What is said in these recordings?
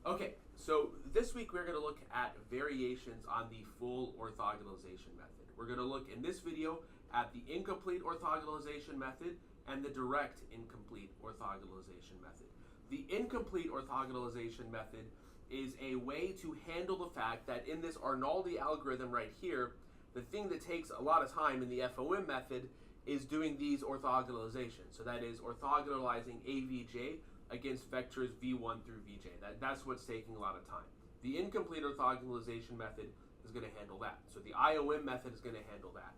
Okay, so this week we're going to look at variations on the full orthogonalization method. We're going to look in this video at the incomplete orthogonalization method and the direct incomplete orthogonalization method. The incomplete orthogonalization method is a way to handle the fact that in this Arnoldi algorithm right here, the thing that takes a lot of time in the FOM method is doing these orthogonalizations. So that is orthogonalizing AVJ against vectors v1 through vj. That's what's taking a lot of time. The incomplete orthogonalization method is going to handle that. So the IOM method is going to handle that.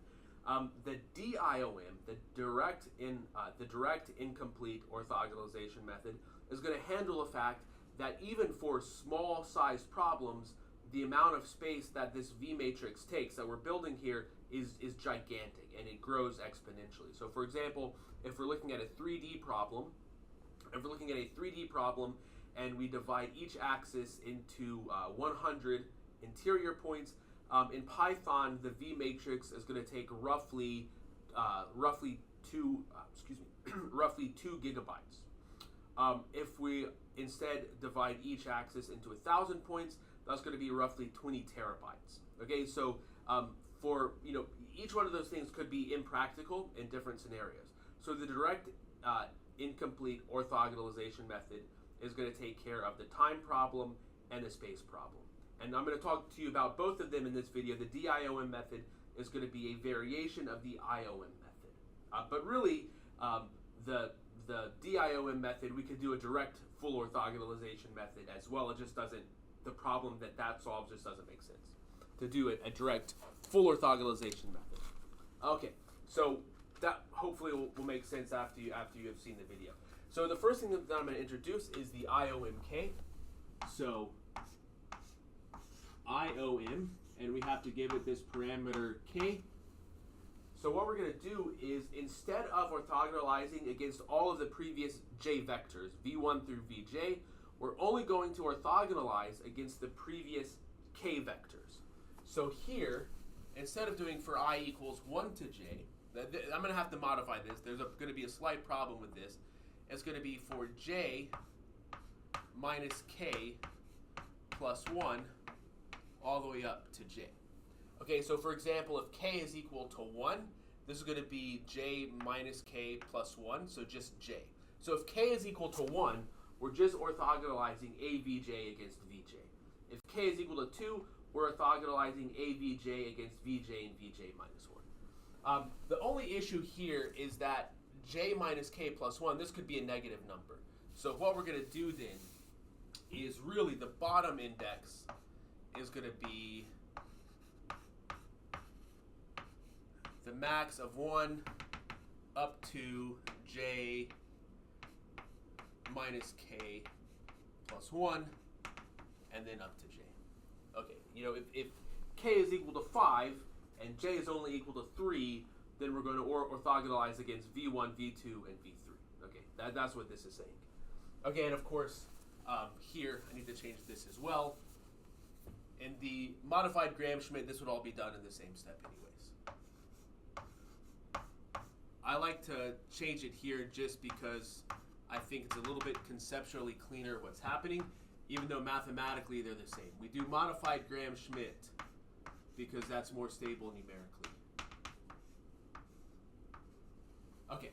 The DIOM, the direct incomplete orthogonalization method, is going to handle the fact that even for small sized problems, the amount of space that this V matrix takes that we're building here is gigantic, and it grows exponentially. So for example, if we're looking at a 3D problem, and we divide each axis into 100 interior points, in Python, the V matrix is going to take roughly 2 gigabytes. If we instead divide each axis into 1,000 points, that's going to be roughly 20 terabytes. Okay, so for each one of those things could be impractical in different scenarios. So the direct incomplete orthogonalization method is going to take care of the time problem and the space problem. And I'm going to talk to you about both of them in this video. The DIOM method is going to be a variation of the IOM method. But really, the DIOM method, we could do a direct full orthogonalization method as well. It just doesn't, the problem that solves just doesn't make sense to do a direct full orthogonalization method. Okay, so that hopefully will make sense after you have seen the video. So the first thing that I'm going to introduce is the IOMk. So IOM, and we have to give it this parameter k. So what we're going to do is, instead of orthogonalizing against all of the previous j vectors, v1 through vj, we're only going to orthogonalize against the previous k vectors. So here, instead of doing for I equals 1 to j, I'm going to have to modify this. There's going to be a slight problem with this. It's going to be for j minus k plus 1 all the way up to j. Okay, so for example, if k is equal to 1, this is going to be j minus k plus 1, so just j. So if k is equal to 1, we're just orthogonalizing avj against vj. If k is equal to 2, we're orthogonalizing avj against vj and vj minus 1. The only issue here is that j minus k plus 1, this could be a negative number. So what we're going to do then is really the bottom index is going to be the max of 1 up to j minus k plus 1, and then up to j. Okay, if k is equal to 5 and j is only equal to 3, then we're going to orthogonalize against v1, v2, and v3. Okay, that's what this is saying. Okay, and of course, here I need to change this as well. In the modified Gram-Schmidt, this would all be done in the same step anyways. I like to change it here just because I think it's a little bit conceptually cleaner what's happening, even though mathematically they're the same. We do modified Gram-Schmidt because that's more stable numerically. Okay,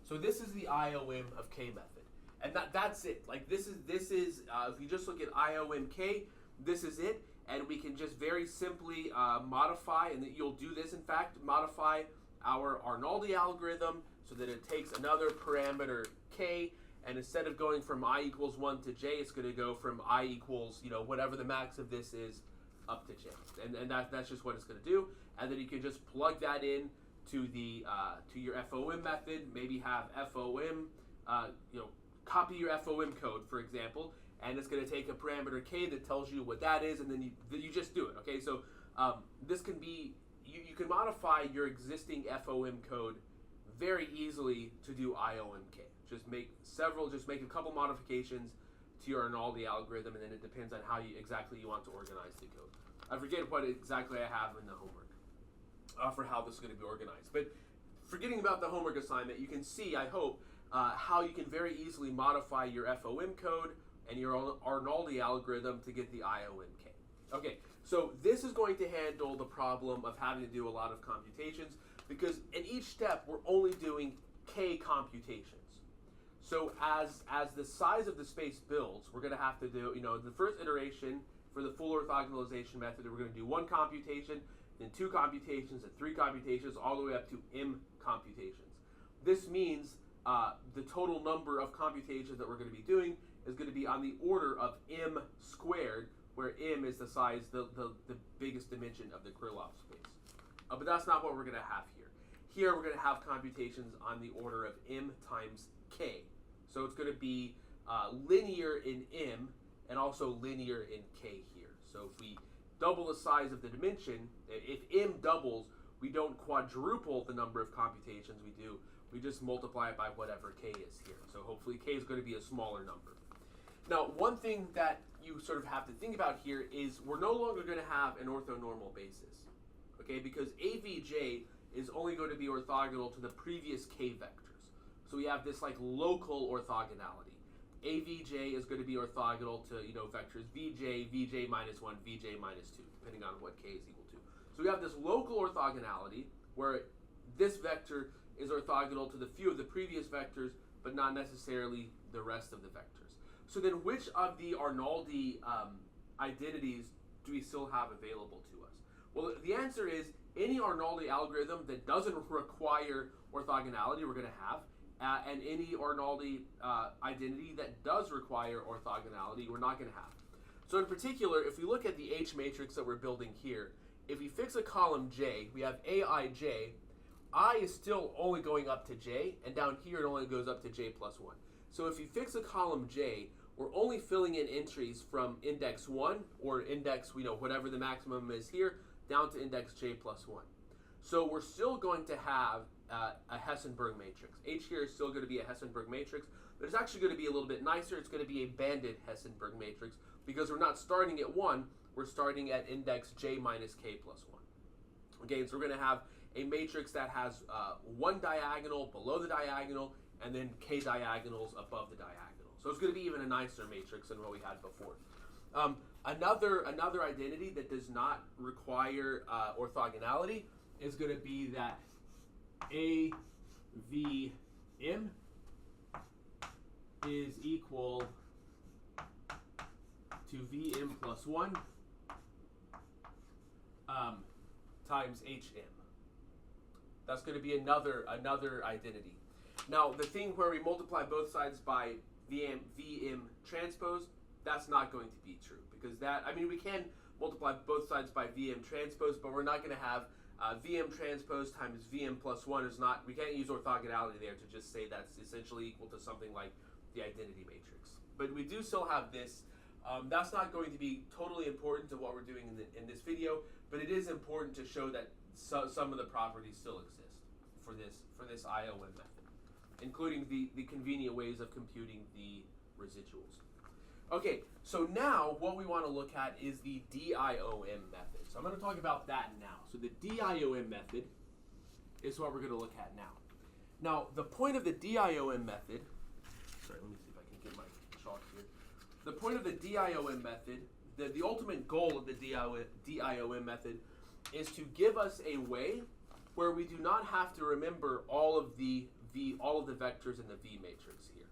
so this is the IOM of k method, and that's it. Like this is if you just look at IOMk, this is it, and we can just very simply modify, and you'll do this in fact, modify our Arnoldi algorithm so that it takes another parameter k, and instead of going from I equals 1 to j, it's going to go from I equals whatever the max of this is up to j, and that's just what it's going to do. And then you can just plug that in to the to your FOM method. Maybe have FOM, copy your FOM code, for example, and it's going to take a parameter k that tells you what that is, and then you just do it. Okay, so this can be you can modify your existing FOM code very easily to do IOMk. Just make a couple modifications to your Arnoldi algorithm, and then it depends on how exactly you want to organize the code. I forget what exactly I have in the homework for how this is going to be organized. But forgetting about the homework assignment, you can see, I hope, how you can very easily modify your FOM code and your Arnoldi algorithm to get the IOMk. Okay, so this is going to handle the problem of having to do a lot of computations, because in each step we're only doing k computations. So as the size of the space builds, we're going to have to do, the first iteration for the full orthogonalization method, we're going to do 1 computation, then 2 computations, and 3 computations, all the way up to m computations. This means the total number of computations that we're going to be doing is going to be on the order of m squared, where m is the size, the biggest dimension of the Krylov space. But that's not what we're going to have here. Here we're going to have computations on the order of m times k. So it's going to be linear in m and also linear in k here. So if we double the size of the dimension, if m doubles, we don't quadruple the number of computations we do. We just multiply it by whatever k is here. So hopefully k is going to be a smaller number. Now, one thing that you sort of have to think about here is we're no longer going to have an orthonormal basis, okay? Because AVJ is only going to be orthogonal to the previous k vectors. So we have this like local orthogonality. AVJ is going to be orthogonal to vectors VJ, VJ minus 1, VJ minus 2, depending on what k is equal to. So we have this local orthogonality where this vector is orthogonal to the few of the previous vectors, but not necessarily the rest of the vectors. So then which of the Arnoldi identities do we still have available to us? Well, the answer is any Arnoldi algorithm that doesn't require orthogonality we're going to have, and any Arnoldi identity that does require orthogonality we're not going to have. So in particular, if we look at the H matrix that we're building here, if we fix a column J, we have Aij. I is still only going up to J, and down here it only goes up to J plus 1. So if you fix a column J, we're only filling in entries from index 1, or index, whatever the maximum is here, down to index J plus 1. So we're still going to have a Hessenberg matrix. H here is still going to be a Hessenberg matrix, but it's actually going to be a little bit nicer. It's going to be a banded Hessenberg matrix, because we're not starting at 1, we're starting at index J minus K plus 1. Okay, so we're going to have a matrix that has 1 diagonal below the diagonal, and then k diagonals above the diagonal. So it's going to be even a nicer matrix than what we had before. Another identity that does not require orthogonality is going to be that AVM is equal to VM plus 1 times HM. That's going to be another identity. Now, the thing where we multiply both sides by VM transpose, that's not going to be true, because we can multiply both sides by VM transpose, but we're not going to have VM transpose times VM plus 1 is not, we can't use orthogonality there to just say that's essentially equal to something like the identity matrix. But we do still have this. That's not going to be totally important to what we're doing in this video, but it is important to show that some of the properties still exist for this IOM method, including the convenient ways of computing the residuals. Okay, so now what we want to look at is the DIOM method. So I'm going to talk about that now. So the DIOM method is what we're going to look at now. Now, the point of the DIOM method, sorry, let me see if I can get my chalk here. The point of the DIOM method, the ultimate goal of the DIOM method is to give us a way where we do not have to remember all of the vectors in the V matrix here.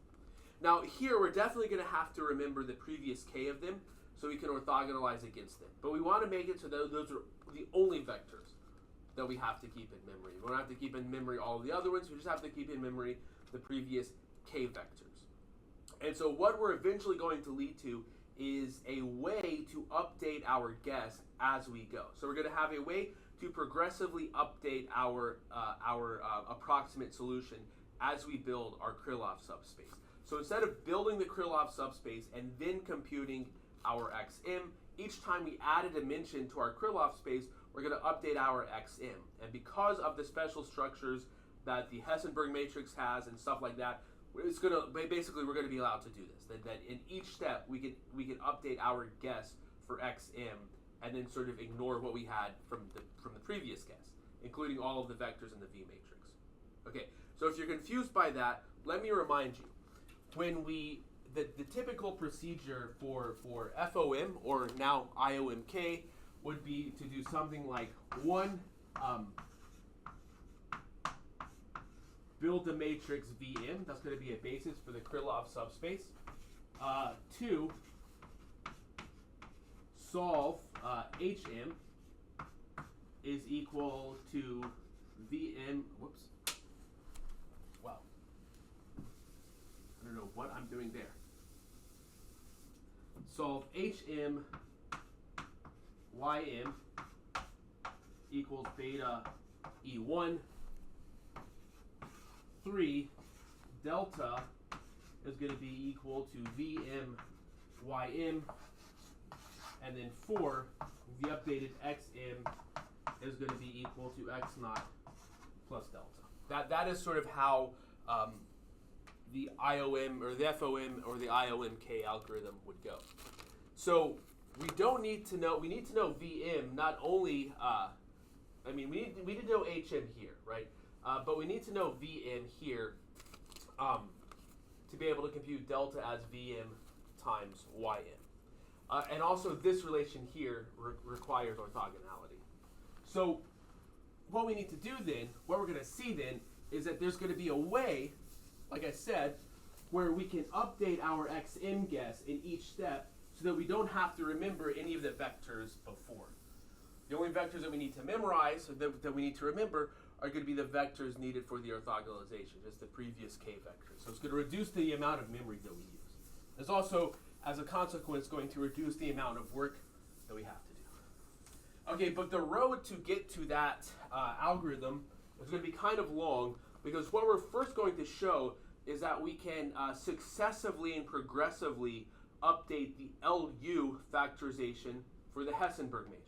Now here we're definitely going to have to remember the previous k of them so we can orthogonalize against them. But we want to make it so that those are the only vectors that we have to keep in memory. We don't have to keep in memory all of the other ones, we just have to keep in memory the previous k vectors. And so what we're eventually going to lead to is a way to update our guess as we go. So we're going to have a way to progressively update our approximate solution as we build our Krylov subspace. So instead of building the Krylov subspace and then computing our XM, each time we add a dimension to our Krylov space, we're going to update our XM. And because of the special structures that the Hessenberg matrix has and stuff like that, it's going to basically we're going to be allowed to do this. That in each step we can update our guess for XM and then sort of ignore what we had from the previous guess, including all of the vectors in the V matrix. Okay, so if you're confused by that, let me remind you. When we the typical procedure for FOM, or now IOMk, would be to do something like one, build a matrix Vm. That's going to be a basis for the Krylov subspace. Two, solve Hm is equal to Vm. Whoops. Wow. I don't know what I'm doing there. Solve Hm Ym equals beta E1. 3, delta is going to be equal to Vm Ym, and then 4, the updated Xm is going to be equal to X naught plus delta. That is sort of how the IOM or the FOM or the IOMk algorithm would go. So we need to know Vm not only, we need to know Hm here, right? But we need to know Vm here to be able to compute delta as Vm times Ym. And also this relation here requires orthogonality. So what we need to do then, what we're going to see then, is that there's going to be a way, like I said, where we can update our Xm guess in each step so that we don't have to remember any of the vectors before. The only vectors that we need to memorize, or that we need to remember, are going to be the vectors needed for the orthogonalization, just the previous k vectors. So it's going to reduce the amount of memory that we use. It's also, as a consequence, going to reduce the amount of work that we have to do. Okay, but the road to get to that algorithm is going to be kind of long, because what we're first going to show is that we can successively and progressively update the LU factorization for the Hessenberg matrix.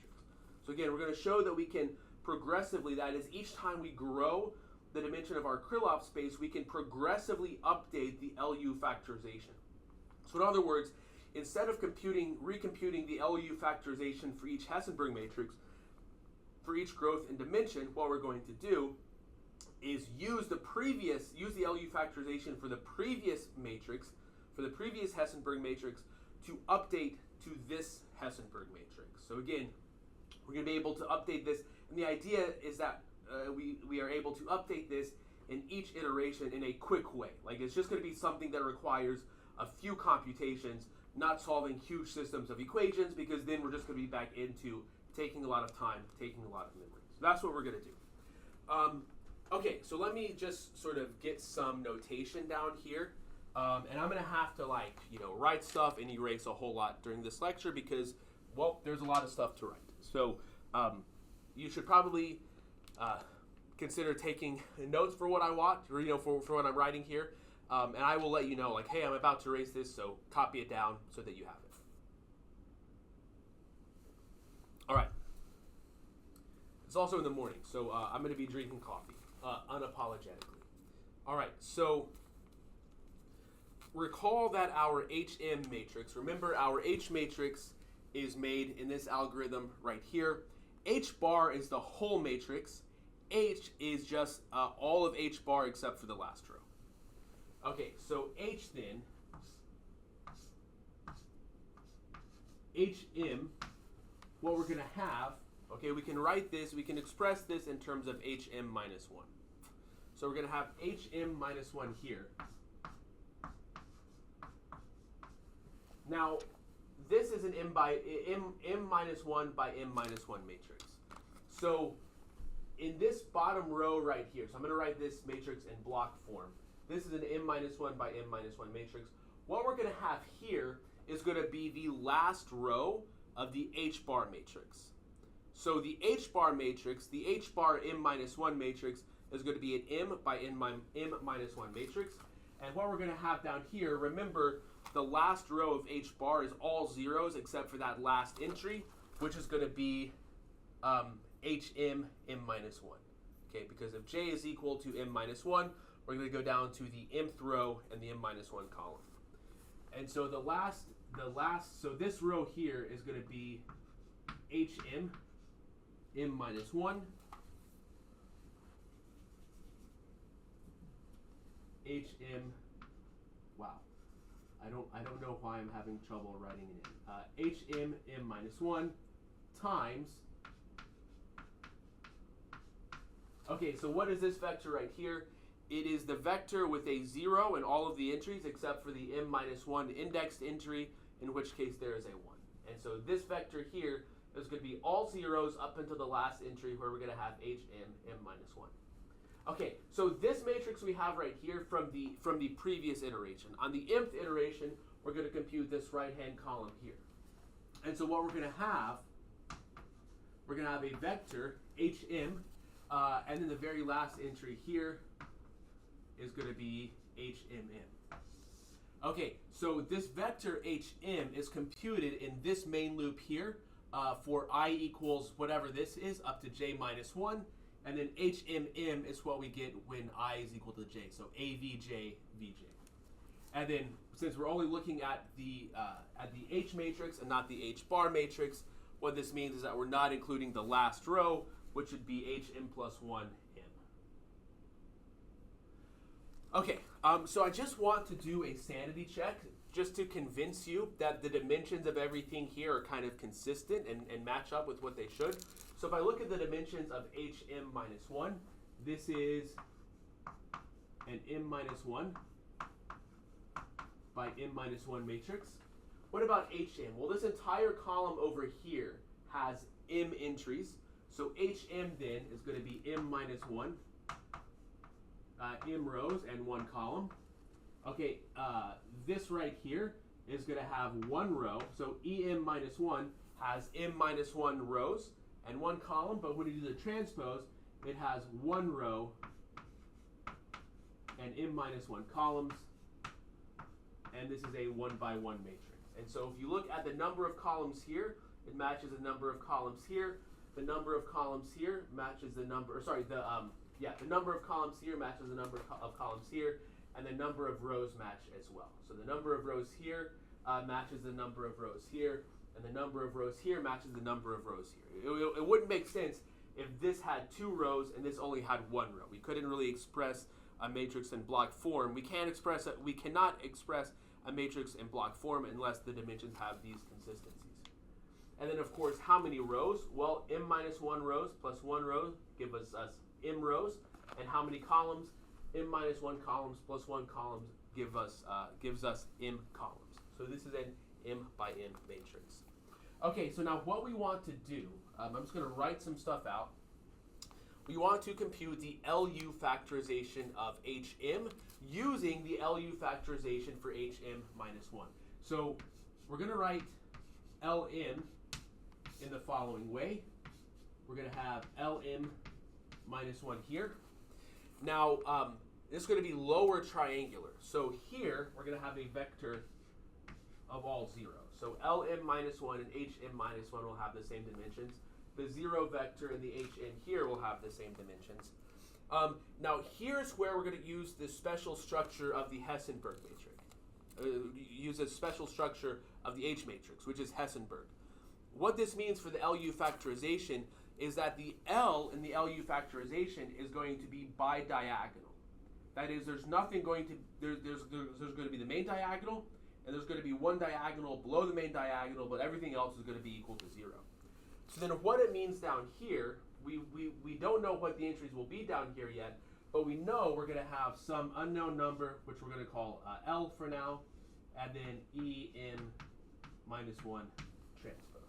So again, we're going to show that we can progressively, that is, each time we grow the dimension of our Krylov space, we can progressively update the LU factorization. So in other words, instead of recomputing the LU factorization for each Hessenberg matrix, for each growth in dimension, what we're going to do is use the LU factorization for the previous matrix, for the previous Hessenberg matrix, to update to this Hessenberg matrix. So again, we're going to be able to update this, and the idea is that we are able to update this in each iteration in a quick way. Like, it's just going to be something that requires a few computations, not solving huge systems of equations, because then we're just going to be back into taking a lot of time, taking a lot of memory. So that's what we're going to do. Okay, so let me just sort of get some notation down here. And I'm going to have to, write stuff and erase a whole lot during this lecture because, well, there's a lot of stuff to write. So you should probably consider taking notes for what I want, or, for what I'm writing here. And I will let you know, hey, I'm about to erase this, so copy it down so that you have it. All right. It's also in the morning, so I'm going to be drinking coffee, unapologetically. All right, so recall that our HM matrix, remember our H matrix is made in this algorithm right here. H bar is the whole matrix. H is just all of H bar except for the last row. Okay, so H then, HM, what we're going to have, okay, we can write this, we can express this in terms of HM minus 1. So we're going to have HM minus 1 here. Now, this is an M minus 1 by M minus 1 matrix. So in this bottom row right here, so I'm going to write this matrix in block form. This is an M minus 1 by M minus 1 matrix. What we're going to have here is going to be the last row of the H bar matrix. So the H bar matrix, the H bar M minus 1 matrix, is going to be an M by M minus 1 matrix. And what we're going to have down here, remember, the last row of H bar is all zeros except for that last entry, which is going to be HM M minus 1. Okay, because if J is equal to M minus 1, we're going to go down to the mth row and the M minus 1 column. And so so this row here is going to be HM M minus 1, HM, wow. I don't know why I'm having trouble writing it in. HM m minus 1 times. Okay, so what is this vector right here? It is the vector with a 0 in all of the entries except for the m minus 1 indexed entry, in which case there is a 1. And so this vector here is going to be all zeros up until the last entry where we're going to have HM m minus 1. Okay, so this matrix we have right here from the previous iteration. On the mth iteration, we're going to compute this right-hand column here. And so what we're going to have a vector HM, and then the very last entry here is going to be HMM. Okay, so this vector HM is computed in this main loop here for I equals whatever this is up to j minus 1. And then HMM is what we get when I is equal to j, so AVJ, VJ. And then since we're only looking at the H matrix and not the H bar matrix, what this means is that we're not including the last row, which would be HM plus 1M. Okay, so I just want to do a sanity check just to convince you that the dimensions of everything here are kind of consistent and match up with what they should. So if I look at the dimensions of HM minus 1, this is an M minus 1 by M minus 1 matrix. What about HM? Well, this entire column over here has M entries. So HM then is going to be M minus 1, M rows and 1 column. Okay, this right here is going to have 1 row. So EM minus 1 has M minus 1 rows and 1 column, but when you do the transpose, it has 1 row and M minus 1 columns, and this is a 1 by 1 matrix. And so if you look at the number of columns here, it matches the number of columns here. The number of columns here matches the number, the number of columns here matches the number of columns here, and the number of rows match as well. So the number of rows here matches the number of rows here, and the number of rows here matches the number of rows here. It wouldn't make sense if this had 2 rows and this only had 1 row. We couldn't really express a matrix in block form. We cannot express a matrix in block form unless the dimensions have these consistencies. And then of course, how many rows? Well, m minus 1 rows plus 1 row give us m rows, and how many columns? M minus 1 columns plus 1 columns gives us m columns. So this is an m by m matrix. Okay, so now what we want to do, I'm just going to write some stuff out. We want to compute the LU factorization of HM using the LU factorization for HM minus 1. So we're going to write LM in the following way. We're going to have LM minus 1 here. Now, this is going to be lower triangular. So here, we're going to have a vector of all zeros. So LM minus 1 and HM minus 1 will have the same dimensions. The 0 vector and the HM here will have the same dimensions. Now, here's where we're going to use the special structure of the Hessenberg matrix. Use a special structure of the H matrix, which is Hessenberg. What this means for the LU factorization is that the L in the LU factorization is going to be bidiagonal. That is, there's nothing going to, there's going to be the main diagonal, and there's going to be one diagonal below the main diagonal, but everything else is going to be equal to 0. So then what it means down here, we don't know what the entries will be down here yet, but we know we're going to have some unknown number, which we're going to call L for now, and then EM minus 1 transpose.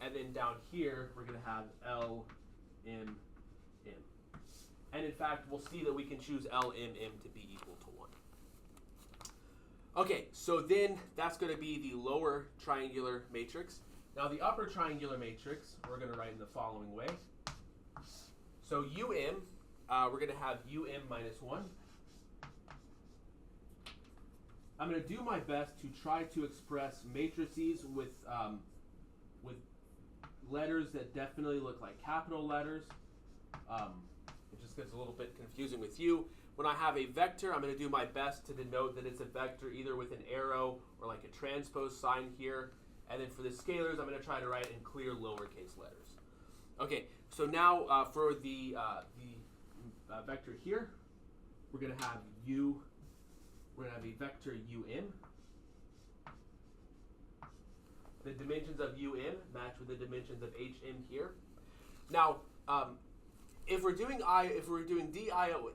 And then down here, we're going to have L, M, M. And in fact, we'll see that we can choose L, M, M to be equal to 1. Okay, so then that's going to be the lower triangular matrix. Now the upper triangular matrix, we're going to write in the following way. So UM, we're going to have UM minus 1. I'm going to do my best to try to express matrices with letters that definitely look like capital letters. It just gets a little bit confusing with you. When I have a vector, I'm going to do my best to denote that it's a vector either with an arrow or like a transpose sign here. And then for the scalars, I'm going to try to write in clear lowercase letters. Okay, so now for the vector here, we're going to have we're going to have a vector UM. The dimensions of UM match with the dimensions of HM here. Now, if we're doing DIOMk,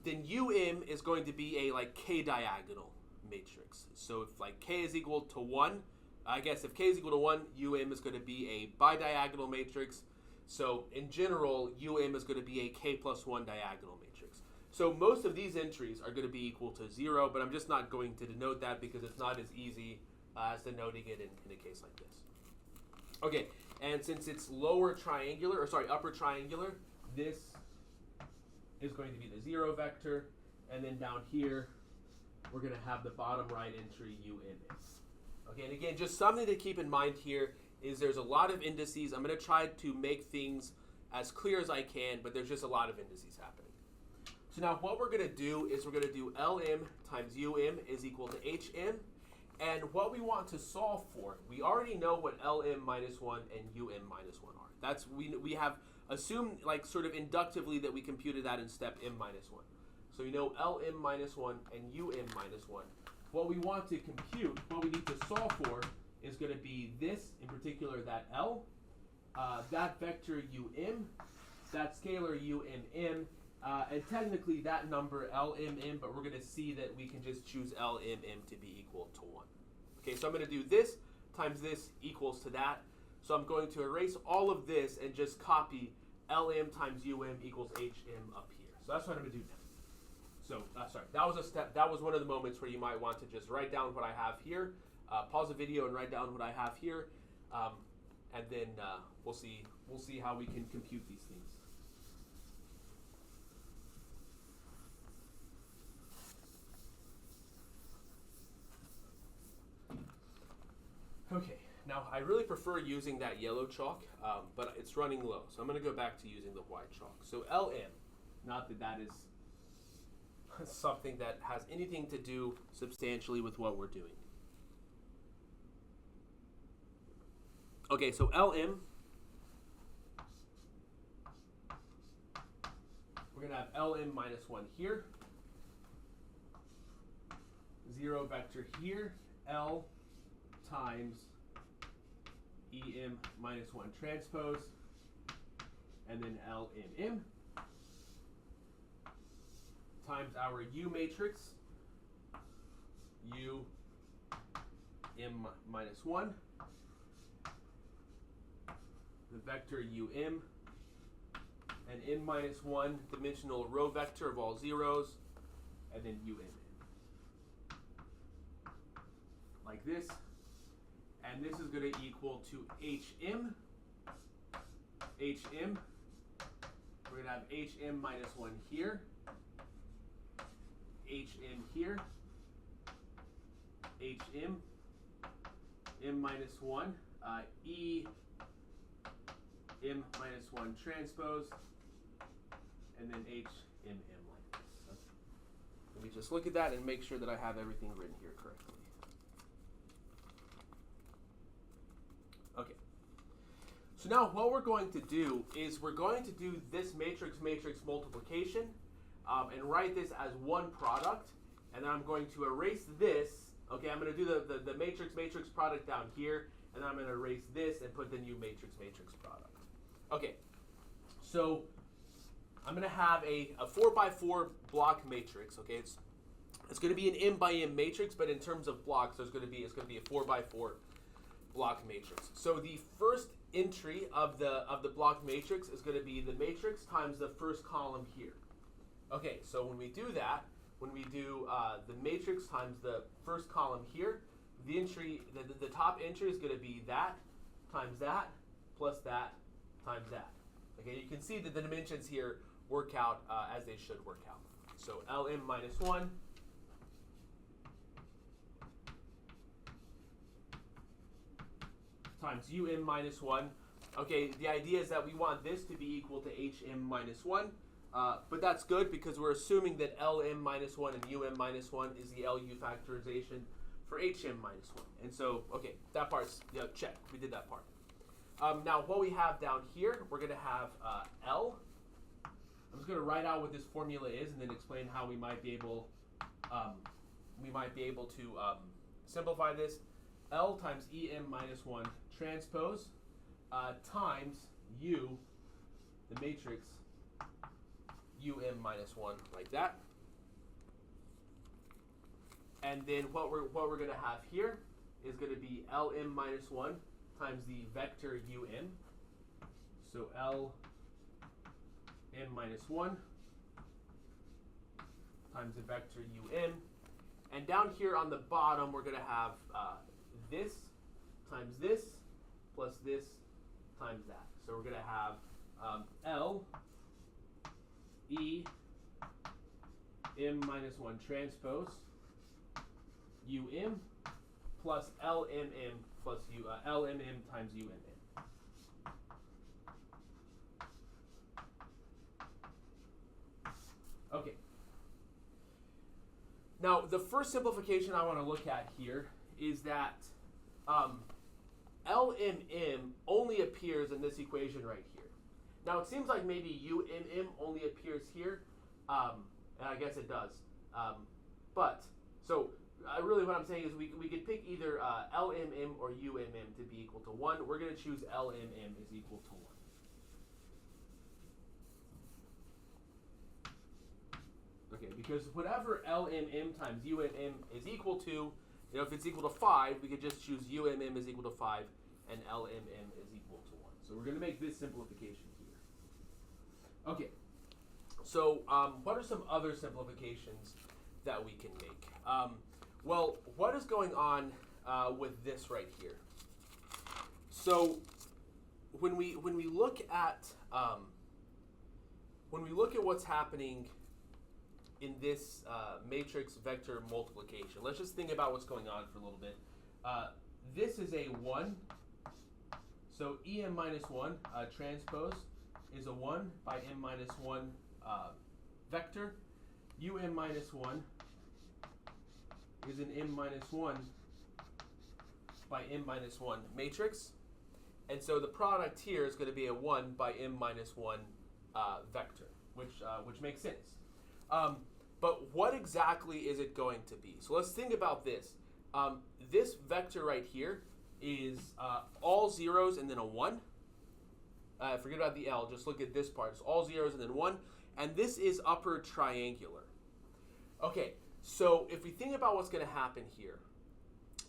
then UM is going to be a k diagonal matrix. So if k is equal to 1, I guess if k is equal to 1, UM is going to be a bidiagonal matrix. So in general, UM is going to be a k plus 1 diagonal matrix. So most of these entries are going to be equal to 0, but I'm just not going to denote that because it's not as easy as denoting it in a case like this. Okay, and since it's upper triangular, this is going to be the 0 vector, and then down here, we're going to have the bottom right entry UM. Okay, and again, just something to keep in mind here is there's a lot of indices. I'm going to try to make things as clear as I can, but there's just a lot of indices happening. So now what we're going to do is we're going to do LM times UM is equal to HM. And what we want to solve for, we already know what LM minus 1 and UM minus 1 are. That's we have assumed sort of inductively that we computed that in step M minus 1. So we know LM minus 1 and UM minus 1. What we want to compute, what we need to solve for, is going to be this, in particular that L, that vector UM, that scalar UMM, and technically that number LMM, but we're going to see that we can just choose LMM to be equal to 1. Okay, so I'm going to do this times this equals to that. So I'm going to erase all of this and just copy LM times UM equals HM up here. So that's what I'm going to do now. So, sorry, that was a step. That was one of the moments where you might want to just write down what I have here, pause the video and write down what I have here, and then we'll see how we can compute these things. Okay, now I really prefer using that yellow chalk, but it's running low, so I'm going to go back to using the white chalk. So LM, not that that is something that has anything to do substantially with what we're doing. Okay, so LM, we're going to have LM minus 1 here, 0 vector here, L times EM minus 1 transpose, and then LMM times our U matrix, U M minus 1, the vector UM, and M minus 1 dimensional row vector of all zeros, and then UM. Like this. And this is going to equal to HM. HM. We're going to have HM minus 1 here. HM here. HM. M minus 1. E. M minus 1 transpose. And then HMM like this. Okay. Let me just look at that and make sure that I have everything written here correctly. Okay, so now what we're going to do is we're going to do this matrix multiplication and write this as one product, and then I'm going to erase this. Okay, I'm going to do the matrix product down here, and then I'm going to erase this and put the new matrix product. Okay, so I'm going to have a 4x4 block matrix. Okay, it's going to be an M by M matrix, but in terms of blocks, it's going to be a 4x4 block matrix. So the first entry of the block matrix is going to be the matrix times the first column here. Okay, so when we do that, when we do the matrix times the first column here, the top entry is going to be that times that plus that times that. Okay, you can see that the dimensions here work out as they should work out. So LM minus 1 times UM minus 1. Okay, the idea is that we want this to be equal to HM minus 1, but that's good because we're assuming that LM minus 1 and UM minus 1 is the LU factorization for HM minus 1. And so, okay, that part's check. We did that part. Now, what we have down here, we're going to have L I'm just going to write out what this formula is and then explain how we might be able to simplify this. L times EM minus 1 transpose times U, the matrix UM minus 1, like that. And then what we're going to have here is going to be LM minus 1 times the vector UM. So LM minus 1 times the vector UM. And down here on the bottom, we're going to have this times this plus this times that. So we're going to have L E M minus 1 transpose UM plus LMM plus LMM times UMM. Okay. Now, the first simplification I want to look at here is that LMM only appears in this equation right here. Now, it seems like maybe UMM only appears here, and I guess it does. Really what I'm saying is we could pick either LMM or UMM to be equal to 1. We're going to choose LMM is equal to 1. Okay, because whatever LMM times UMM is equal to, if it's equal to 5, we could just choose UMM is equal to 5 and LMM is equal to 1. So we're going to make this simplification here. Okay, so what are some other simplifications that we can make? Well, what is going on with this right here? So when we look at what's happening in this matrix vector multiplication, let's just think about what's going on for a little bit. This is a 1. So EM minus 1 transpose is a 1 by M minus 1 vector. UM minus 1 is an M minus 1 by M minus 1 matrix. And so the product here is going to be a 1 by M minus 1 vector, which makes sense. But what exactly is it going to be? So let's think about this. This vector right here is all zeros and then a 1. Forget about the L, just look at this part. It's all zeros and then 1. And this is upper triangular. Okay, so if we think about what's going to happen here,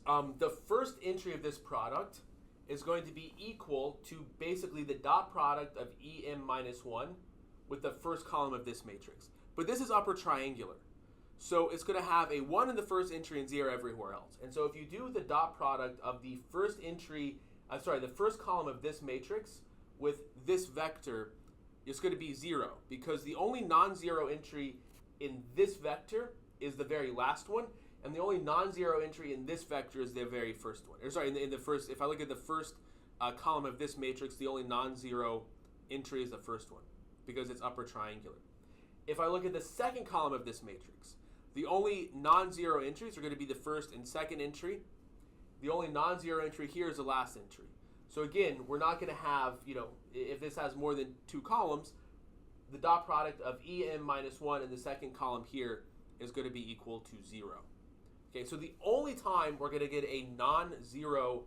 the first entry of this product is going to be equal to basically the dot product of EM minus 1 with the first column of this matrix. But this is upper triangular. So it's going to have a 1 in the first entry and 0 everywhere else. And so if you do the dot product of the first entry, the first column of this matrix with this vector, it's going to be 0, because the only non-zero entry in this vector is the very last one, and the only non-zero entry in this vector is the very first one. Or sorry, in the first, if I look at the first column of this matrix, the only non-zero entry is the first one, because it's upper triangular. If I look at the second column of this matrix, the only non-zero entries are going to be the first and second entry. The only non-zero entry here is the last entry. So again, we're not going to have, if this has more than 2 columns, the dot product of EM minus 1 in the second column here is going to be equal to 0. Okay, so the only time we're going to get a non-zero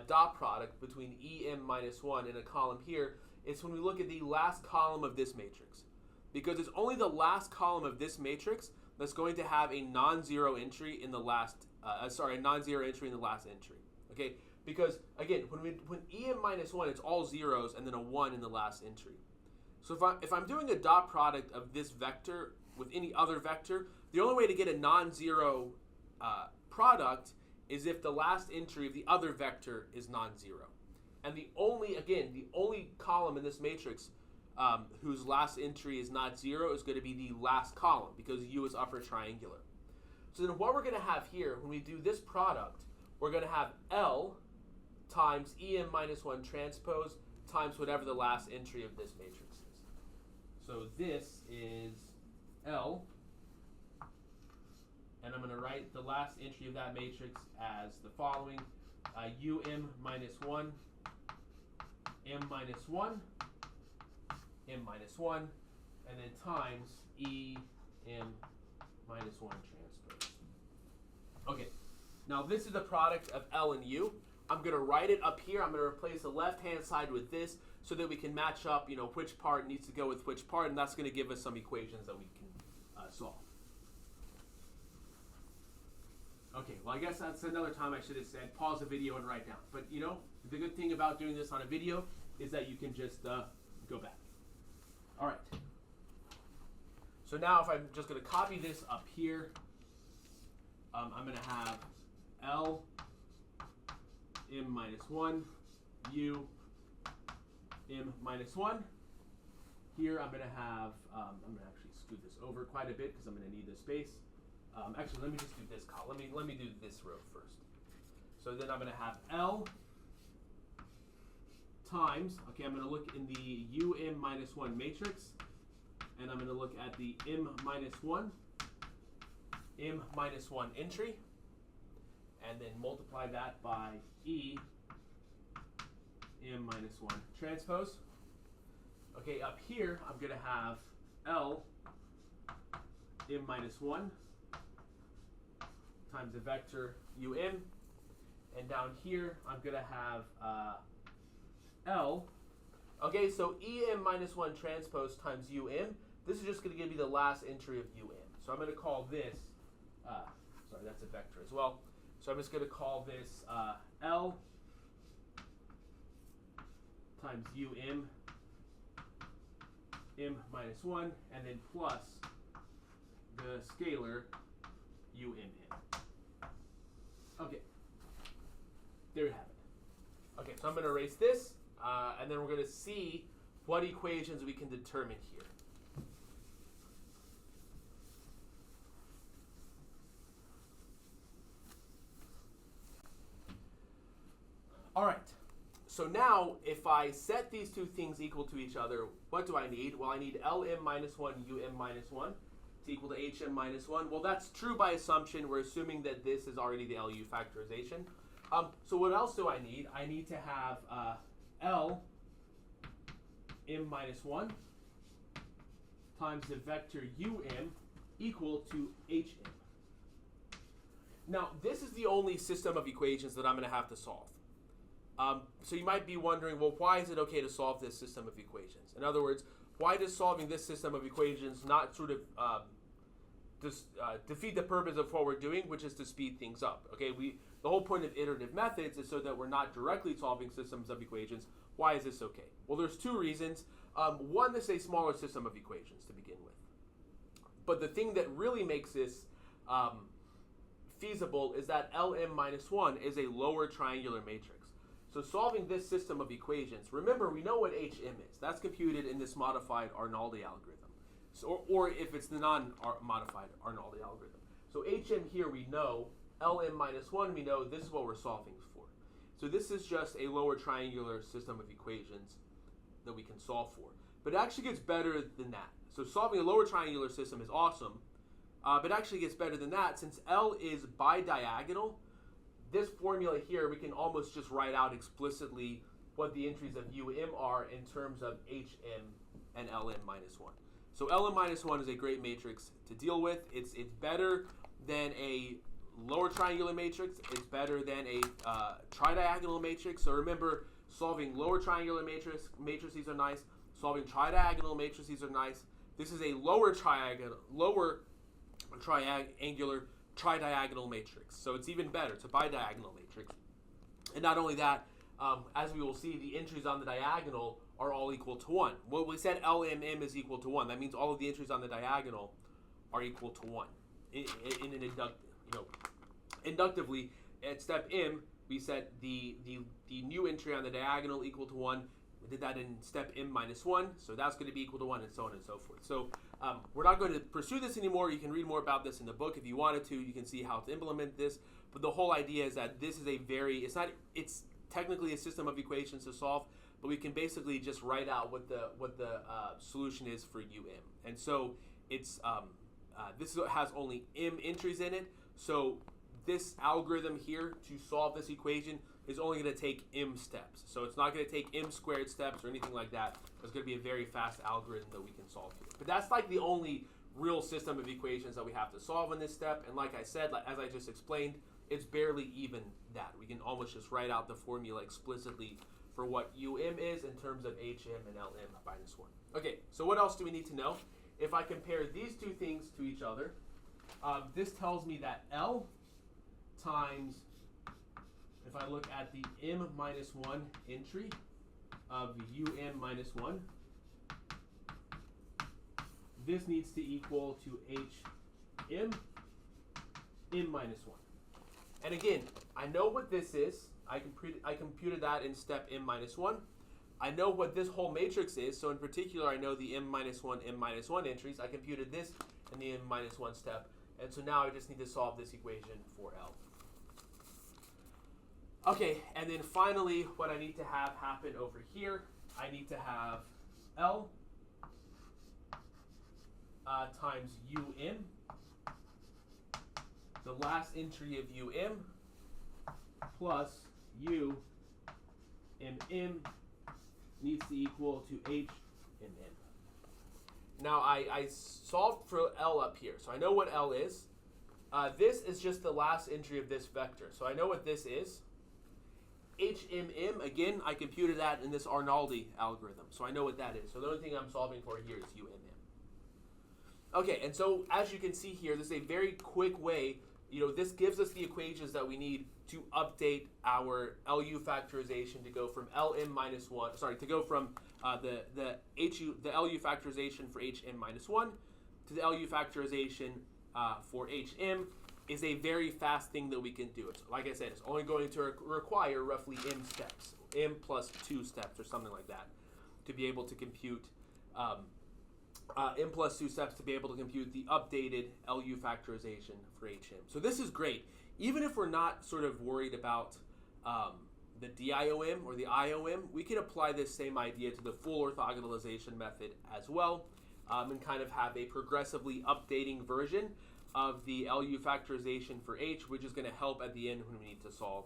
dot product between EM minus 1 in a column here is when we look at the last column of this matrix. Because it's only the last column of this matrix that's going to have a non-zero entry in the last, a non-zero entry in the last entry. Okay, because again, when EM minus 1, it's all zeros and then a 1 in the last entry. So if I'm doing a dot product of this vector with any other vector, the only way to get a non-zero product is if the last entry of the other vector is non-zero. And the only column in this matrix whose last entry is not 0 is going to be the last column, because U is upper triangular. So then what we're going to have here, when we do this product, we're going to have L times EM minus 1 transpose times whatever the last entry of this matrix is. So this is L, and I'm going to write the last entry of that matrix as the following: UM minus 1, M minus 1, M minus 1, and then times EM minus 1 transpose. Okay, now this is the product of L and U. I'm going to write it up here. I'm going to replace the left-hand side with this so that we can match up, which part needs to go with which part, and that's going to give us some equations that we can solve. Okay, well, I guess that's another time I should have said pause the video and write down. But, the good thing about doing this on a video is that you can just go back. All right. So now if I'm just going to copy this up here, I'm going to have L M minus 1, U M minus 1. Here I'm going to have, I'm going to actually scoot this over quite a bit because I'm going to need the space. Actually, let me just do this column. Let me do this row first. So then I'm going to have L times, okay, I'm going to look in the UM minus 1 matrix, and I'm going to look at the M minus 1 entry, and then multiply that by E M minus 1 transpose. Okay, up here, I'm going to have L M minus 1 times the vector UM, and down here, I'm going to have L. Okay, so EM minus 1 transpose times UM. This is just going to give you the last entry of UM. So I'm going to call this, sorry, that's a vector as well. So I'm just going to call this L times UM, M minus 1, and then plus the scalar UMM. Okay, there you have it. Okay, so I'm going to erase this, and then we're going to see what equations we can determine here. All right, so now if I set these two things equal to each other, what do I need? Well, I need LM minus 1, UM minus 1 to equal to HM minus 1. Well, that's true by assumption. We're assuming that this is already the LU factorization. So what else do I need? I need to have L M minus 1 times the vector UM equal to HM. Now, this is the only system of equations that I'm going to have to solve. So you might be wondering, well, why is it okay to solve this system of equations? In other words, why does solving this system of equations not sort of defeat the purpose of what we're doing, which is to speed things up? Okay, the whole point of iterative methods is so that we're not directly solving systems of equations. Why is this okay? Well, there's two reasons. One, this is a smaller system of equations to begin with. But the thing that really makes this feasible is that Lm minus 1 is a lower triangular matrix. So solving this system of equations, remember, we know what HM is. That's computed in this modified Arnoldi algorithm. So, or if it's the non-modified Arnoldi algorithm. So HM here we know, Lm minus 1 we know, this is what we're solving for. So this is just a lower triangular system of equations that we can solve for. But it actually gets better than that. So solving a lower triangular system is awesome, but it actually gets better than that. Since L is bidiagonal, this formula here, we can almost just write out explicitly what the entries of UM are in terms of HM and Lm minus 1. So Lm minus 1 is a great matrix to deal with. It's better than a lower triangular matrix. It's better than a tridiagonal matrix. So remember, solving lower triangular matrices are nice. Solving tridiagonal matrices are nice. This is a lower triangular tridiagonal matrix. So it's even better. It's a bidiagonal matrix. And not only that, as we will see, the entries on the diagonal are all equal to 1. Well, we said LMM is equal to 1. That means all of the entries on the diagonal are equal to 1. In an inductively, at step M, we set the new entry on the diagonal equal to 1. We did that in step M minus 1, so that's going to be equal to 1, and so on and so forth. So we're not going to pursue this anymore. You can read more about this in the book if you wanted to. You can see how to implement this. But the whole idea is that this is a it's technically a system of equations to solve, but we can basically just write out what the solution is for UM. And so it's this has only M entries in it. So this algorithm here to solve this equation is only going to take m steps. So it's not going to take m squared steps or anything like that. It's going to be a very fast algorithm that we can solve here. But that's like the only real system of equations that we have to solve in this step. And like I said, as I just explained, it's barely even that. We can almost just write out the formula explicitly for what UM is in terms of HM and LM minus 1. Okay, so what else do we need to know? If I compare these two things to each other, this tells me that L times, if I look at the M minus 1 entry of UM minus 1, this needs to equal to HM M minus 1. And again, I know what this is. I computed that in step m minus 1. I know what this whole matrix is, so in particular I know the m minus 1 entries. I computed this in the m minus 1 step, and so now I just need to solve this equation for L. Okay, and then finally what I need to have happen over here, I need to have L times UM, the last entry of UM, plus U MM needs to equal to H MM. Now I solved for L up here, so I know what L is. This is just the last entry of this vector, so I know what this is. HMM, again, I computed that in this Arnoldi algorithm, so I know what that is. So the only thing I'm solving for here is UMM. Okay, and so as you can see here, this is a very quick way. This gives us the equations that we need to update our LU factorization to go from LM minus 1, to go from the LU factorization for HM minus 1 to the LU factorization for HM is a very fast thing that we can do. It's, like I said, it's only going to require roughly m steps, m plus 2 steps or something like that, to be able to compute m plus 2 steps to be able to compute the updated LU factorization for HM. So this is great. Even if we're not sort of worried about the DIOM or the IOM, we can apply this same idea to the full orthogonalization method as well, and kind of have a progressively updating version of the LU factorization for H, which is going to help at the end when we need to solve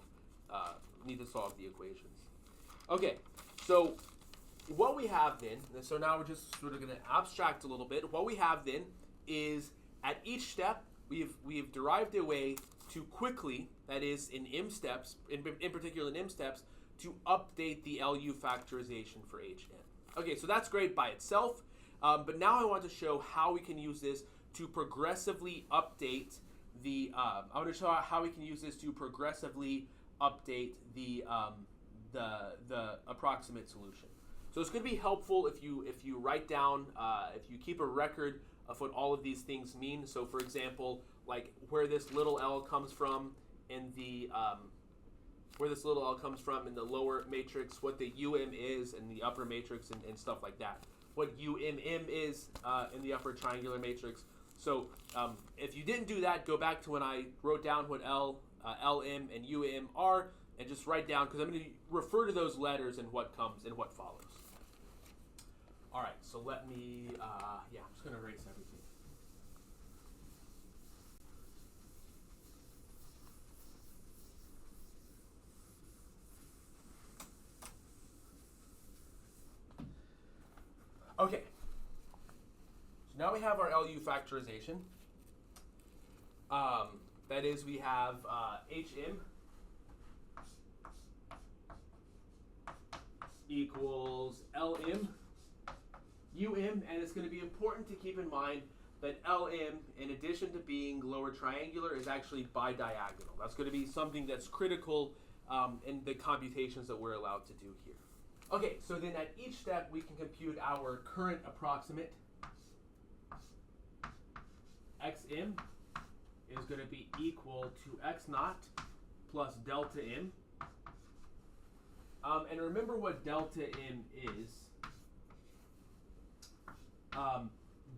the equations. Okay, so what we have then, and so now we're just sort of going to abstract a little bit. What we have then is at each step we've derived a way to quickly, that is in m steps, in particular in m steps, to update the LU factorization for HM. Okay, so that's great by itself, but now I want to show how we can use this to progressively update the. I want to show how we can use this to progressively update the approximate solution. So it's going to be helpful if you write down, if you keep a record of what all of these things mean. So for example, like where this little l comes from in the lower matrix, what the UM is in the upper matrix, and stuff like that. What UMM is in the upper triangular matrix. So if you didn't do that, go back to when I wrote down what LM and UM are, and just write down, because I'm going to refer to those letters and what comes and what follows. All right, so let me, I'm just going to erase everything. Okay, so now we have our LU factorization. That is, we have HM equals LM UM, and it's going to be important to keep in mind that LM, in addition to being lower triangular, is actually bidiagonal. That's going to be something that's critical in the computations that we're allowed to do here. Okay, so then at each step we can compute our current approximate. XM is going to be equal to X naught plus delta M. And remember what delta M is.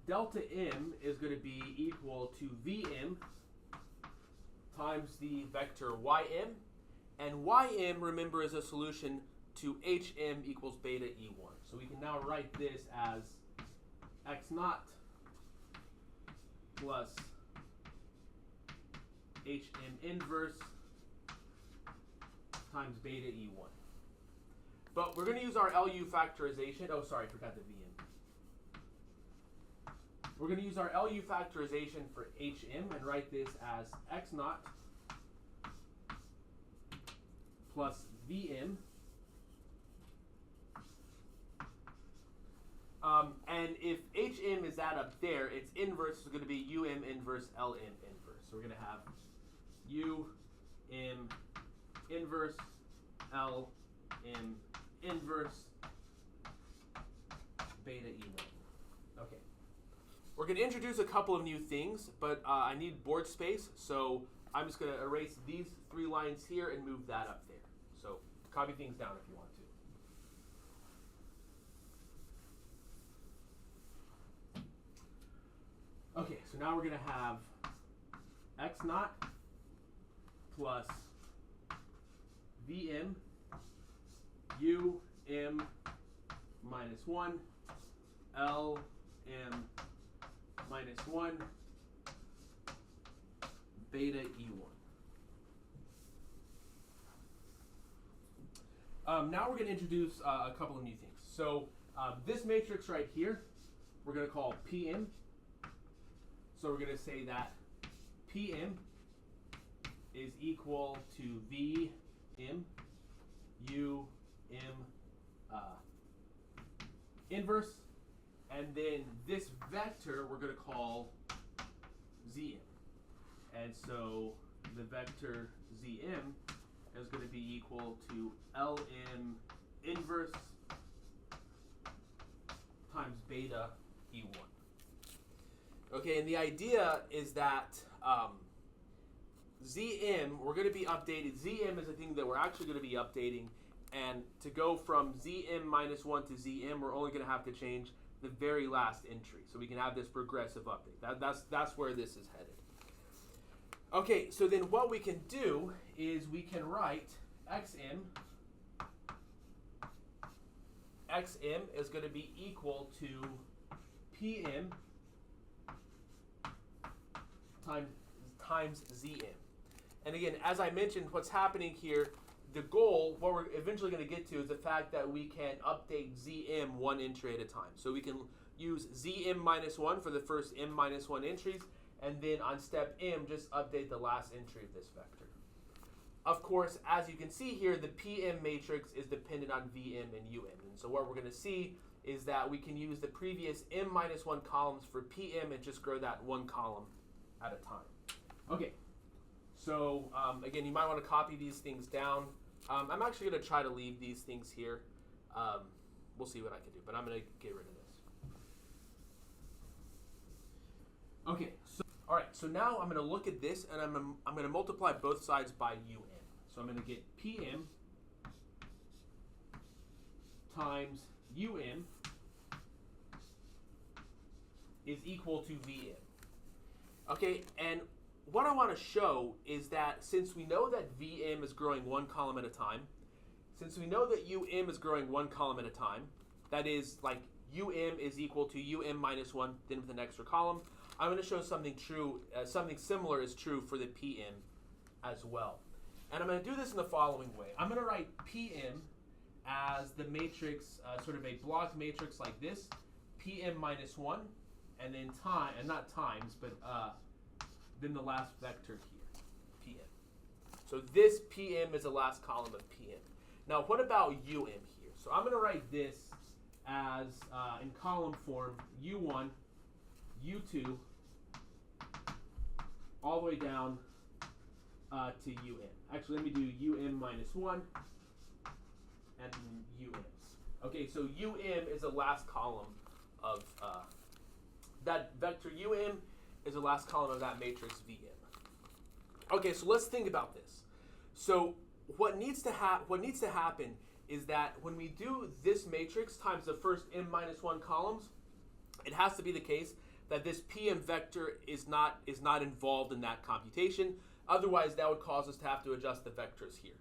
Delta M is going to be equal to Vm times the vector Ym. And Ym, remember, is a solution to HM equals beta E1. So we can now write this as X naught plus HM inverse times beta E1. But we're going to use our LU factorization. Oh, sorry, I forgot the VM. We're going to use our LU factorization for HM and write this as X naught plus VM. And if HM is that up there, its inverse is going to be UM inverse LM inverse. So we're going to have UM inverse LM inverse beta E1. Okay. We're going to introduce a couple of new things, but I need board space, so I'm just going to erase these 3 lines here and move that up there. So copy things down if you want to. Okay, so now we're going to have X naught plus VM UM minus 1 LM minus 1 beta E1. Now we're going to introduce a couple of new things. So this matrix right here, we're going to call PM. So we're going to say that PM is equal to VM inverse, and then this vector we're going to call Zm. And so the vector Zm is going to be equal to Lm inverse times beta E1. Okay, and the idea is that Zm, we're going to be updated. Zm is a thing that we're actually going to be updating. And to go from Zm minus 1 to Zm, we're only going to have to change the very last entry. So we can have this progressive update. That's where this is headed. Okay, so then what we can do is we can write Xm is going to be equal to PM times Zm. And again, as I mentioned, what's happening here, the goal, what we're eventually going to get to, is the fact that we can update Zm 1 entry at a time. So we can use Zm minus 1 for the first m minus 1 entries, and then on step m, just update the last entry of this vector. Of course, as you can see here, the PM matrix is dependent on Vm and Um. And so what we're going to see is that we can use the previous m minus 1 columns for PM and just grow that 1 column at a time. Okay, so again, you might want to copy these things down. I'm actually going to try to leave these things here. We'll see what I can do, but I'm going to get rid of this. Okay, so all right. So now I'm going to look at this, and I'm going to multiply both sides by UM. So I'm going to get PM times UM is equal to VM. Okay, and what I want to show is that since we know that VM is growing 1 column at a time, since we know that UM is growing 1 column at a time, that is like UM is equal to UM minus 1, then with an extra column, I'm going to show something true, something similar is true for the PM as well. And I'm going to do this in the following way. I'm going to write PM as the matrix, sort of a block matrix like this, PM minus 1, and then time, and not times, but then the last vector here, PM. So this PM is the last column of PM. Now what about UM here? So I'm going to write this as, in column form, U1, U2, all the way down to UM. Actually, let me do UM minus 1 and UMs. Okay, so UM is the last column of that vector UM is the last column of that matrix VM. Okay, so let's think about this. So what needs to happen is that when we do this matrix times the first m minus 1 columns, it has to be the case that this PM vector is not involved in that computation. Otherwise, that would cause us to have to adjust the vectors here.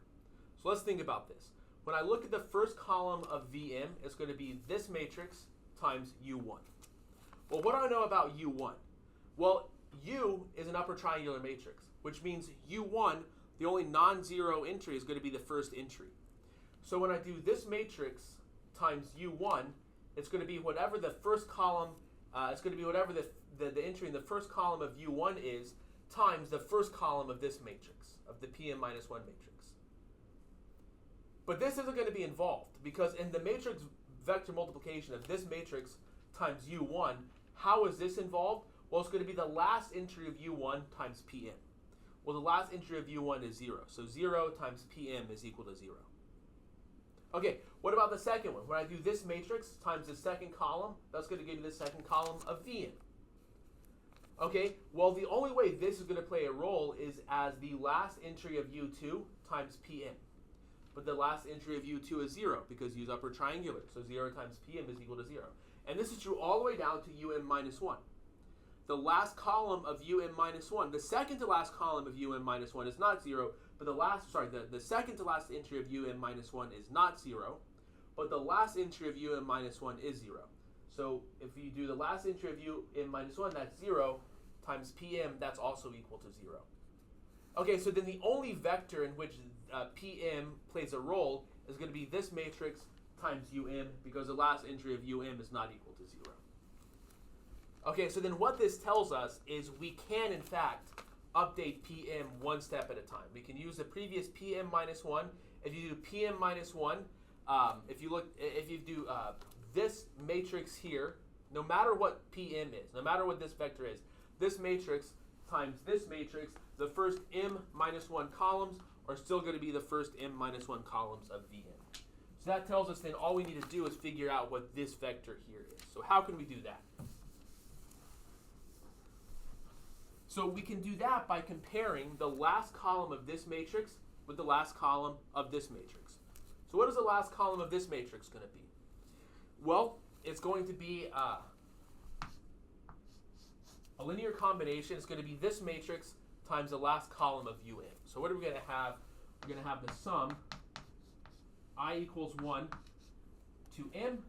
So let's think about this. When I look at the first column of VM, it's going to be this matrix times U1. Well, what do I know about U1? Well, U is an upper triangular matrix. which means U1, the only non-zero entry is going to be the first entry. So when I do this matrix times U1, it's going to be whatever the first column, it's going to be whatever the entry in the first column of U1 is, times the first column of this matrix, of the PM minus 1 matrix. But this isn't going to be involved, because in the matrix vector multiplication of this matrix times U1, how is this involved? Well, it's going to be the last entry of U1 times PM. Well, the last entry of U1 is 0. So 0 times PM is equal to 0. Okay, what about the second one? When I do this matrix times the second column, that's going to give me the second column of Vn. Okay, well, the only way this is going to play a role is as the last entry of U2 times Pm. But the last entry of U2 is 0 because U is upper triangular. So 0 times Pm is equal to 0. And this is true all the way down to Um minus 1. The last column of Um minus 1, the second to last column of Um minus 1 is not 0, but the second to last entry of Um minus 1 is not 0, but the last entry of Um minus 1 is 0. So if you do the last entry of Um minus 1, that's 0, times Pm, that's also equal to 0. Okay, so then the only vector in which Pm plays a role is going to be this matrix times Um, because the last entry of Um is not equal to 0. Okay, so then what this tells us is we can, in fact, update Pm one step at a time. We can use the previous Pm minus 1. If you do Pm minus 1, if you do this matrix here, no matter what Pm is, no matter what this vector is, this matrix times this matrix, the first M minus 1 columns are still going to be the first M minus 1 columns of Vn. So that tells us then all we need to do is figure out what this vector here is. So how can we do that? So we can do that by comparing the last column of this matrix with the last column of this matrix. So what is the last column of this matrix going to be? Well, it's going to be a linear combination. It's going to be this matrix times the last column of Um. So what are we going to have? We're going to have the sum I equals 1 to M.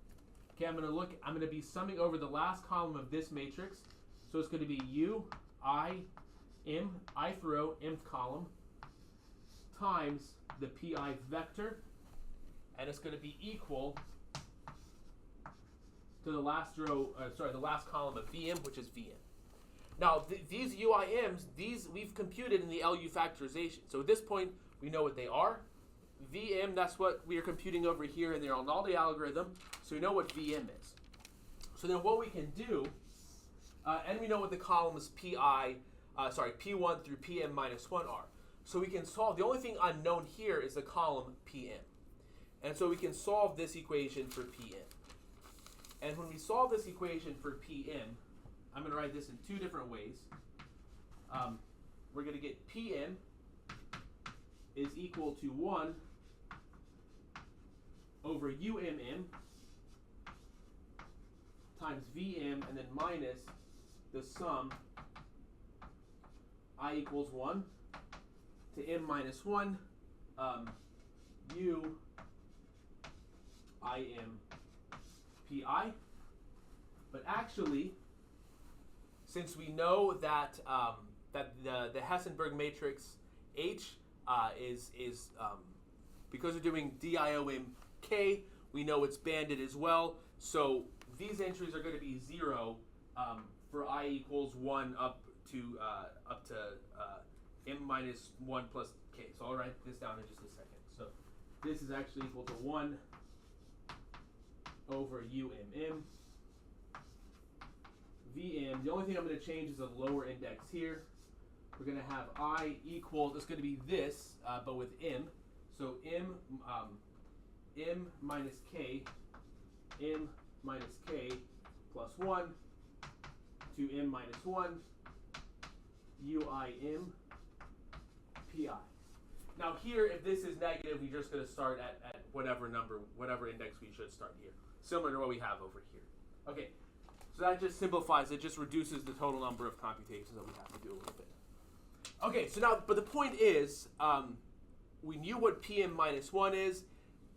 Okay, I'm going to be summing over the last column of this matrix. So it's going to be U, I, M, ith row, mth column, times the pi vector, and it's going to be equal to the last row, the last column of Vm, which is Vn. Now, these UIMs, we've computed in the LU factorization. So at this point, we know what they are. Vm, that's what we are computing over here in the Arnoldi algorithm. So we know what Vm is. So then what we can do, and we know what the columns P1 through Pm minus 1 are. So we can solve, the only thing unknown here is the column Pm. And so we can solve this equation for Pm. And when we solve this equation for Pm, I'm going to write this in two different ways. We're going to get Pm is equal to 1 over UMM times Vm and then minus the sum I equals 1 to M minus 1 U I M Pi. But actually, since we know that the Hessenberg matrix H is because we're doing DIOMk, we know it's banded as well. So these entries are going to be 0 for I equals 1 up to M minus 1 plus k. So I'll write this down in just a second. So this is actually equal to 1 over UMM. Vm, the only thing I'm going to change is the lower index here. We're going to have I equals, it's going to be this, but with M. So M minus K, M minus K plus 1 to M minus 1, UIM Pi. Now here, if this is negative, we're just going to start at whatever number, whatever index we should start here. Similar to what we have over here. Okay. So that just simplifies, it just reduces the total number of computations that we have to do a little bit. Okay, so now, but the point is, we knew what Pm minus 1 is.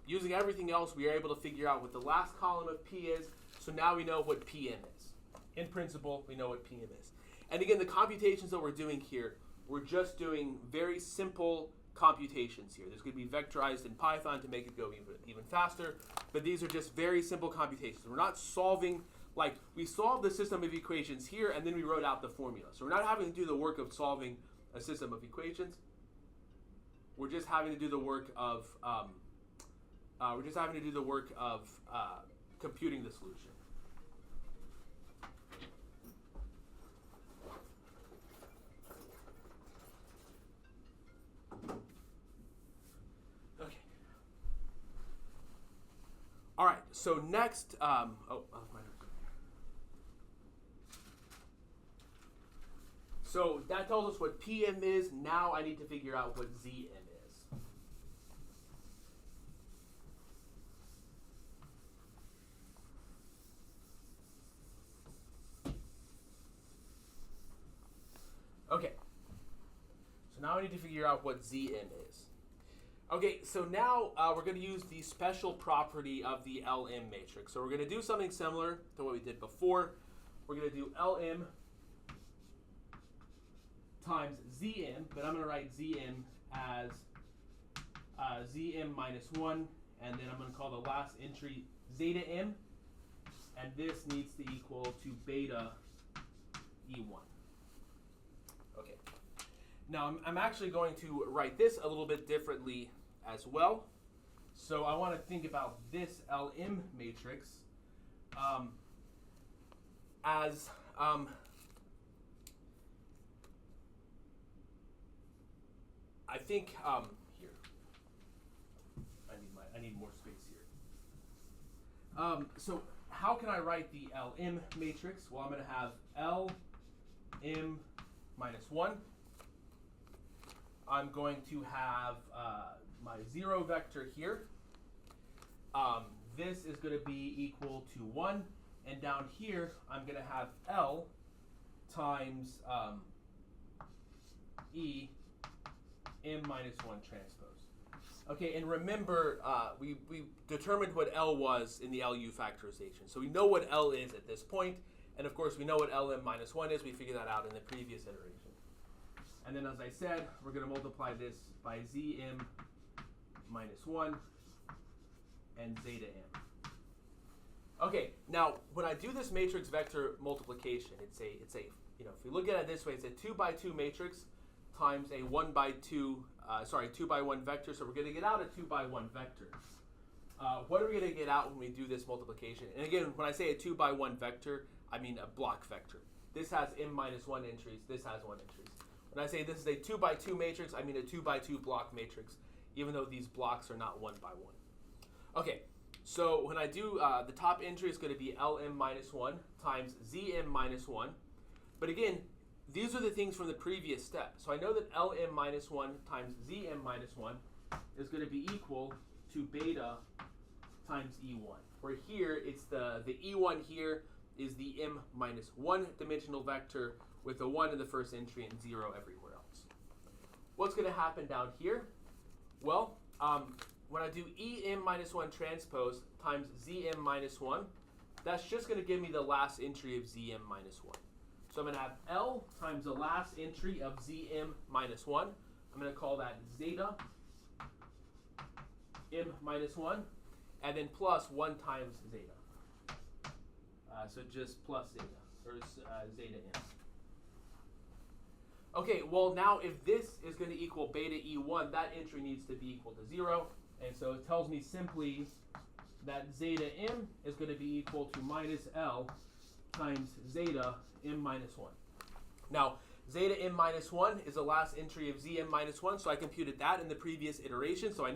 Using everything else, we are able to figure out what the last column of P is. So now we know what Pm is. In principle, we know what Pm is. And again, the computations that we're doing here we're just doing very simple computations here. There's going to be vectorized in Python to make it go even faster, but these are just very simple computations. We're not solving, like, we solved the system of equations here, and then we wrote out the formula. So we're not having to do the work of solving a system of equations. We're just having to do the work of computing the solution. Okay. All right. So next, so that tells us what PM is. Now I need to figure out what ZM is. Okay, so now I need to figure out what ZM is. Okay, so now we're going to use the special property of the LM matrix. So we're going to do something similar to what we did before. We're going to do LM times ZM, but I'm going to write ZM as ZM minus 1, and then I'm going to call the last entry zeta M, and this needs to equal to beta E1. Okay. Now I'm actually going to write this a little bit differently as well. So I want to think about this LM matrix as I think here. I need more space here. So how can I write the LM matrix? Well, I'm going to have LM minus 1. I'm going to have my 0 vector here. This is going to be equal to 1. And down here, I'm going to have L times E M minus 1 transpose. Okay, and remember, we determined what L was in the LU factorization. So we know what L is at this point. And of course, we know what LM minus 1 is. We figured that out in the previous iteration. And then, as I said, we're going to multiply this by ZM minus 1 and zeta M. Okay, now when I do this matrix vector multiplication, it's a if you look at it this way, it's a 2 by 2 matrix times a 1 by 2 by 1 vector. So we're going to get out a 2 by 1 vector. What are we going to get out when we do this multiplication? And again, when I say a 2 by 1 vector, I mean a block vector. This has M minus 1 entries. This has 1 entries. When I say this is a 2 by 2 matrix, I mean a 2 by 2 block matrix, even though these blocks are not 1 by 1. Okay, so when I do, the top entry is going to be LM minus 1 times ZM minus 1. But again, these are the things from the previous step. So I know that LM minus 1 times ZM minus 1 is going to be equal to beta times E1. Where here, it's the E1 here is the M minus 1 dimensional vector with a 1 in the first entry and 0 everywhere else. What's going to happen down here? Well, when I do EM minus 1 transpose times ZM minus 1, that's just going to give me the last entry of ZM minus 1. So I'm going to have L times the last entry of ZM minus 1. I'm going to call that zeta M minus 1, and then plus 1 times zeta. So just plus zeta, or zeta M. Okay, well now if this is going to equal beta E1, that entry needs to be equal to 0. And so it tells me simply that zeta M is going to be equal to minus L times zeta M minus 1. Now, zeta M minus 1 is the last entry of ZM minus 1, so I computed that in the previous iteration. So I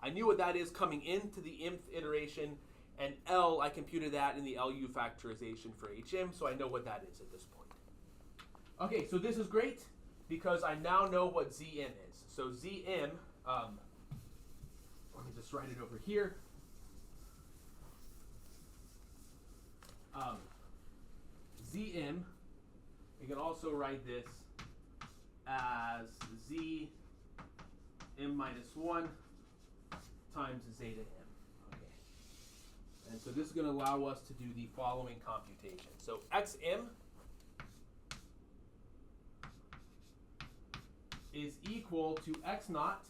knew what that is coming into the mth iteration, and L, I computed that in the LU factorization for HM, so I know what that is at this point. Okay, so this is great because I now know what ZM is. So ZM, let me just write it over here. ZM, you can also write this as ZM minus 1 times zeta M. Okay. And so this is going to allow us to do the following computation. So XM is equal to x naught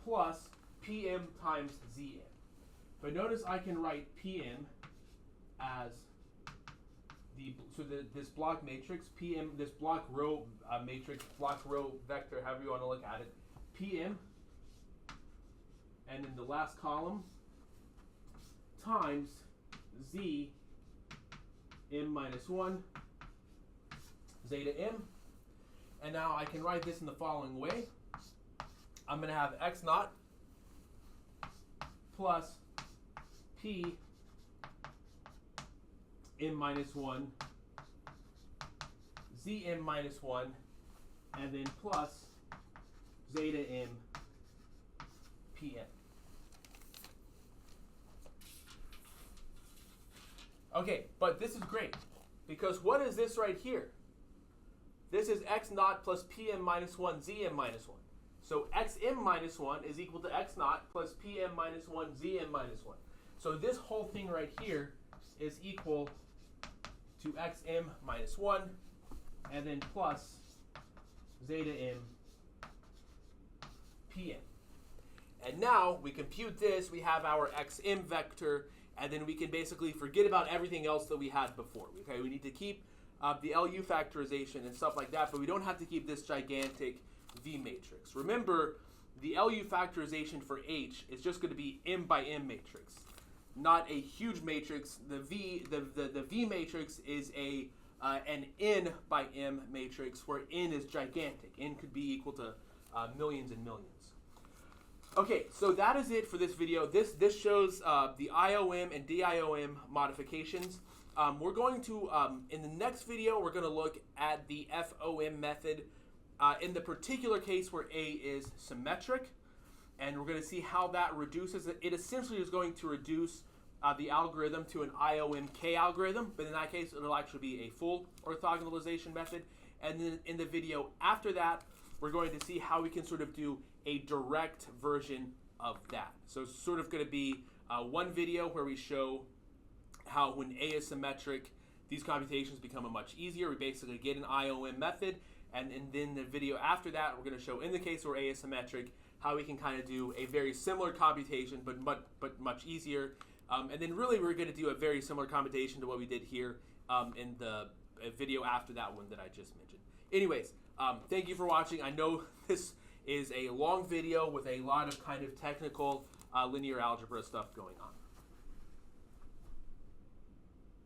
plus Pm times Zm. But notice I can write Pm as this block matrix, Pm, this block row matrix, block row vector, however you want to look at it, Pm, and in the last column, times Z m minus 1 zeta m. And now I can write this in the following way. I'm going to have x naught plus P m minus 1 Z m minus 1, and then plus zeta m Pm. Okay, but this is great, because what is this right here? This is x naught plus Pm minus 1 Zm minus 1. So xm minus 1 is equal to x naught plus Pm minus 1 Zm minus 1. So this whole thing right here is equal to xm minus 1, and then plus zeta m Pm. And now we compute this, we have our xm vector, and then we can basically forget about everything else that we had before. Okay, we need to keep the LU factorization and stuff like that, but we don't have to keep this gigantic V matrix. Remember, the LU factorization for H is just going to be m by m matrix, not a huge matrix. The V matrix is an n by m matrix, where n is gigantic. N could be equal to millions and millions. Okay, so that is it for this video. This shows the IOM and DIOM modifications. We're going to, in the next video, we're going to look at the FOM method in the particular case where A is symmetric, and we're going to see how that reduces it. It essentially is going to reduce the algorithm to an IOMk algorithm, but in that case, it'll actually be a full orthogonalization method. And then in the video after that, we're going to see how we can sort of do a direct version of that. So it's sort of going to be one video where we show how when A is symmetric, these computations become much easier. We basically get an IOM method, and then the video after that, we're going to show in the case where A is symmetric, how we can kind of do a very similar computation, but much easier. And then really we're going to do a very similar computation to what we did here in the video after that one that I just mentioned. Anyways, thank you for watching. I know this is a long video with a lot of kind of technical linear algebra stuff going on.